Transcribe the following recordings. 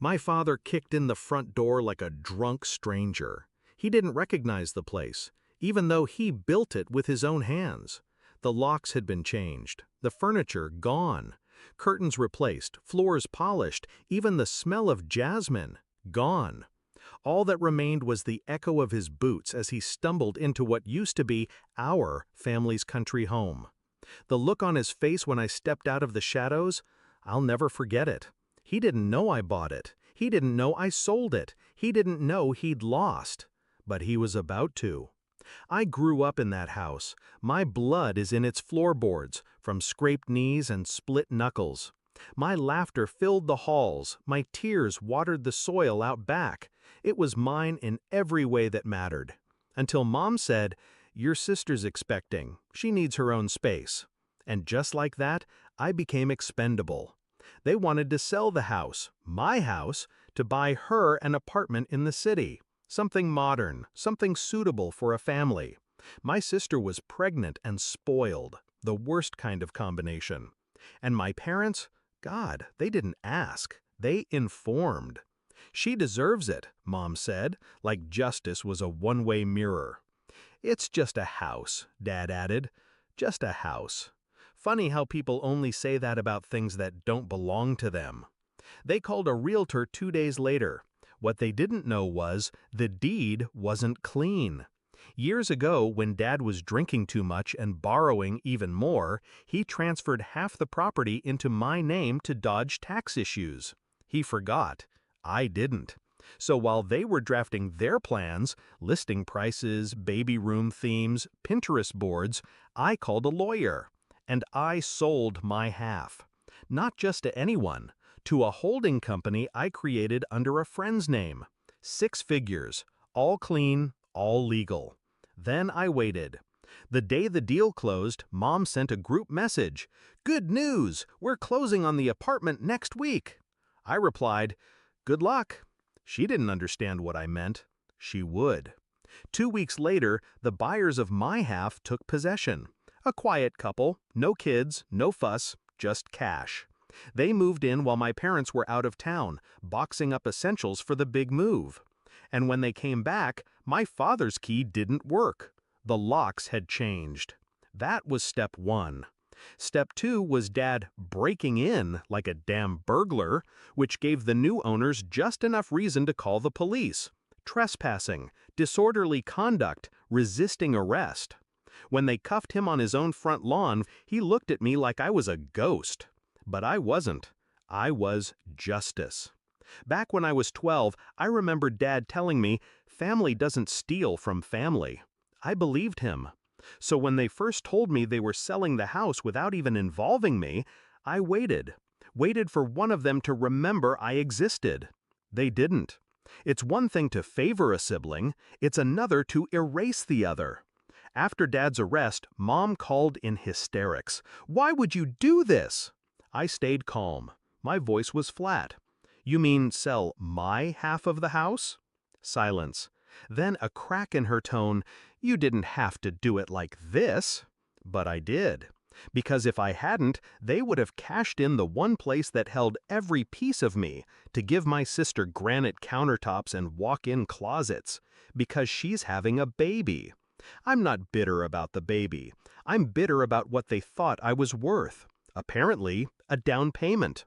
My father kicked in the front door like a drunk stranger. He didn't recognize the place, even though he built it with his own hands. The locks had been changed, the furniture gone, curtains replaced, floors polished, even the smell of jasmine gone. All that remained was the echo of his boots as he stumbled into what used to be our family's country home. The look on his face when I stepped out of the shadows, I'll never forget it. He didn't know I bought it. He didn't know I sold it. He didn't know he'd lost. But he was about to. I grew up in that house. My blood is in its floorboards, from scraped knees and split knuckles. My laughter filled the halls. My tears watered the soil out back. It was mine in every way that mattered. Until Mom said, "Your sister's expecting. She needs her own space." And just like that, I became expendable. They wanted to sell the house, my house, to buy her an apartment in the city. Something modern, something suitable for a family. My sister was pregnant and spoiled, the worst kind of combination. And my parents, God, they didn't ask, they informed. She deserves it, Mom said, like justice was a one-way mirror. It's just a house, Dad added. Just a house. Funny how people only say that about things that don't belong to them. They called a realtor 2 days later. What they didn't know was the deed wasn't clean. Years ago, when Dad was drinking too much and borrowing even more, he transferred half the property into my name to dodge tax issues. He forgot. I didn't. So while they were drafting their plans, listing prices, baby room themes, Pinterest boards, I called a lawyer. And I sold my half. Not just to anyone, to a holding company I created under a friend's name. 6 figures, all clean, all legal. Then I waited. The day the deal closed, Mom sent a group message. "Good news! We're closing on the apartment next week." I replied, "Good luck." She didn't understand what I meant. She would. 2 weeks later, the buyers of my half took possession. A quiet couple, no kids, no fuss, just cash. They moved in while my parents were out of town, boxing up essentials for the big move. And when they came back, my father's key didn't work. The locks had changed. That was step 1. Step 2 was Dad breaking in like a damn burglar, which gave the new owners just enough reason to call the police. Trespassing, disorderly conduct, resisting arrest. When they cuffed him on his own front lawn, he looked at me like I was a ghost. But I wasn't. I was justice. Back when I was 12, I remember Dad telling me, family doesn't steal from family. I believed him. So when they first told me they were selling the house without even involving me, I waited. Waited for one of them to remember I existed. They didn't. It's one thing to favor a sibling, it's another to erase the other. After Dad's arrest, Mom called in hysterics. "Why would you do this?" I stayed calm. My voice was flat. "You mean sell my half of the house?" Silence. Then a crack in her tone. "You didn't have to do it like this." But I did. Because if I hadn't, they would have cashed in the one place that held every piece of me to give my sister granite countertops and walk-in closets. Because she's having a baby. I'm not bitter about the baby. I'm bitter about what they thought I was worth. Apparently, a down payment.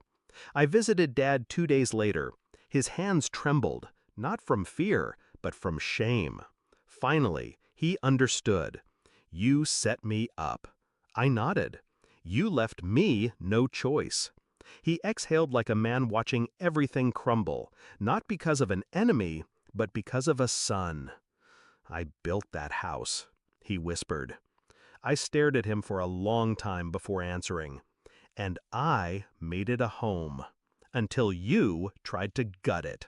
I visited Dad 2 days later. His hands trembled, not from fear, but from shame. Finally, he understood. "You set me up." I nodded. "You left me no choice." He exhaled like a man watching everything crumble, not because of an enemy, but because of a son. "I built that house," he whispered. I stared at him for a long time before answering. "And I made it a home. Until you tried to gut it."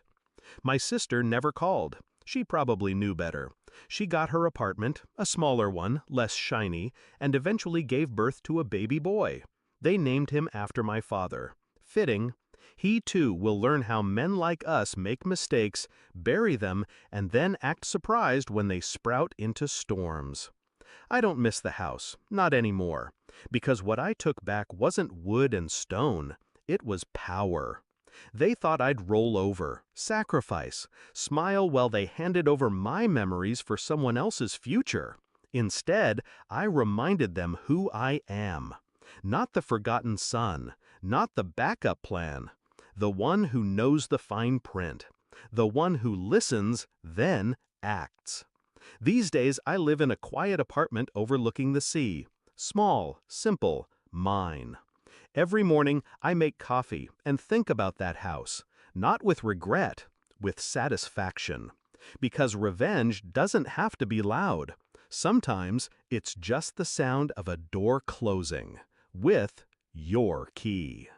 My sister never called. She probably knew better. She got her apartment, a smaller one, less shiny, and eventually gave birth to a baby boy. They named him after my father. Fitting. He too will learn how men like us make mistakes, bury them, and then act surprised when they sprout into storms. I don't miss the house, not anymore, because what I took back wasn't wood and stone, it was power. They thought I'd roll over, sacrifice, smile while they handed over my memories for someone else's future. Instead, I reminded them who I am. Not the forgotten son, not the backup plan. The one who knows the fine print. The one who listens, then acts. These days, I live in a quiet apartment overlooking the sea. Small, simple, mine. Every morning, I make coffee and think about that house, not with regret, with satisfaction. Because revenge doesn't have to be loud. Sometimes it's just the sound of a door closing with your key.